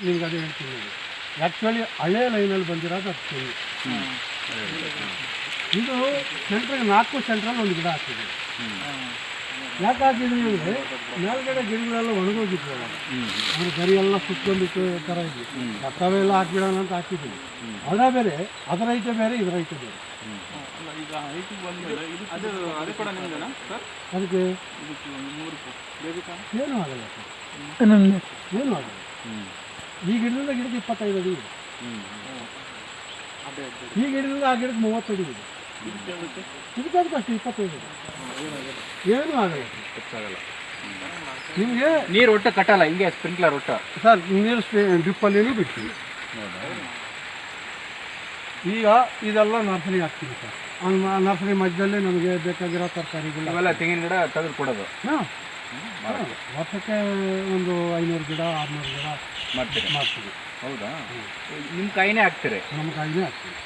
ನಿಮ್ಗೆ ಅದೇ ಹೇಳ್ತೀನಿ ನೋಡಿ. ಆ್ಯಕ್ಚುಲಿ ಹಳೆ ಲೈನಲ್ಲಿ ಬಂದಿರೋದು ಅದು ತೆಂಗು. ಇದು ಸೆಂಟ್ರಿಗೆ 4 ಸೆಂಟ್ರಲ್ಲಿ ಒಂದು ಗಿಡ ಹಾಕಿದ್ವಿ. ಯಾಕೆ ಹಾಕಿದ್ವಿ ಅಂದರೆ ಮೇಲ್ಗಡೆ ಗಿಡಗಳೆಲ್ಲ ಒಣಗೋಗಿದ್ವು. ಅದ್ರ ಗರಿ ಎಲ್ಲ ಸುತ್ತೊಂದಿತ್ತು ಥರ ಇದ್ವಿ. ಭತ್ತವೆಲ್ಲ ಹಾಕಿಬಿಡೋಣ ಅಂತ ಹಾಕಿದ್ವಿ. ಅದ ಬೇರೆ, ಅದರ ಐತೆ ಬೇರೆ, ಇದರ ಐತೆ ಬೇರೆ. ಅದಕ್ಕೆ ಏನೂ ಆಗಲ್ಲ ಸರ್, ಏನೂ ಆಗಲ್ಲ. ಈ ಗಿಡದಿಂದ ಗಿಡಕ್ಕೆ 25 ಅಡಿ ಇದೆ. ಈ ಗಿಡದಿಂದ ಆ ಗಿಡಕ್ಕೆ 30 ಅಡಿ ಇದೆ. ಇದಕ್ಕೆ ಅಷ್ಟು 25 ಅಡಿ ಏನೂ ಆಗಲ್ಲ ನಿಮಗೆ. ನೀರು ಒಟ್ಟು ಕಟ್ಟಲ್ಲ, ಹಿಂಗೆ ಸ್ಪ್ರಿಂಕ್ಲರ್ ಒಟ್ಟು ಸರ್ ನೀರು ಡ್ರಿಪ್ಪಲ್ಲಿನೂ ಬಿಡ್ತೀವಿ. ಈಗ ಇದೆಲ್ಲ ನರ್ಸರಿ ಹಾಕ್ತೀವಿ ಸರ್. ನರ್ಸರಿ ಮಧ್ಯದಲ್ಲಿ ನಮಗೆ ಬೇಕಾಗಿರೋ ತರಕಾರಿಗಳು ಇವೆಲ್ಲ ತೆಂಗಿನ ಗಿಡ ತೆಗೆದು ಕೊಡೋದು. ಹಾಂ, ವರ್ಷಕ್ಕೆ ಒಂದು 500 ಗಿಡ 600 ಗಿಡ ಮಾಡ್ತೀವಿ. ಹೌದಾ? ನಿಮ್ಮ ಕಾಯಿನೇ ಹಾಕ್ತೀರಿ? ನಮ್ಮ ಕಾಯಿನೇ ಹಾಕ್ತೀವಿ.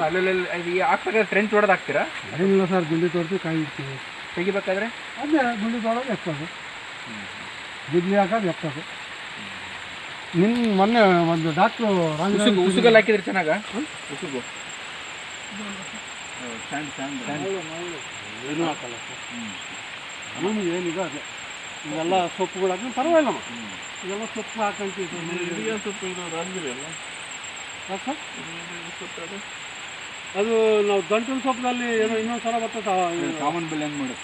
ಅಲ್ಲೆಲ್ಲ ಹಾಕ್ಬೇಕಾದ್ರೆ ಟ್ರೆಂಚ್ ಹೊಡೆದು ಹಾಕ್ತೀರಾ? ಏನಿಲ್ಲ ಸರ್, ಗುಂಡಿ ತೋರಿಸಿ ಕಾಯಿ ಇಡ್ತೀವಿ. ತೆಗಿಬೇಕಾದ್ರೆ ಅದೇ ಗುಂಡಿ ತೊಡೋದು ಎತ್ತೋದು, ಬಿಡ್ಲಿ ಹಾಕೋದು ಎತ್ತೋದು. ಮೊನ್ನೆ ಒಂದು ಡಾಕ್ಟ್ರು ಉಸುಗಲ್ಲಿ ಹಾಕಿದ್ರೆ ಚೆನ್ನಾಗ? ಉಸುಗು ಏನೂ ಹಾಕಲ್ಲ ಸರ್. ಭೂಮಿ ಏನಿದೆ ಅದೇ. ಇವೆಲ್ಲ ಸೊಪ್ಪುಗಳು ಹಾಕಿ ಪರವಾಗಿಲ್ಲಮ್ಮ. ಇದೆಲ್ಲ ಸೊಪ್ಪು ಹಾಕಂತೀವಿ. ಸೊಪ್ಪು ಇದು ರಾಜಗಿರಿ ಅಲ್ಲ ಸರ್, ಅದು ನಾವು ದಂಟಿನ ಸೊಪ್ಪಿನಲ್ಲಿ ಏನೋ ಇನ್ನೊಂದು ಸಲ ಬರ್ತದೆ. ಕಾಮನ್ ಬೆಲೆ ಹೆಂಗೆ ಮಾಡೋದು?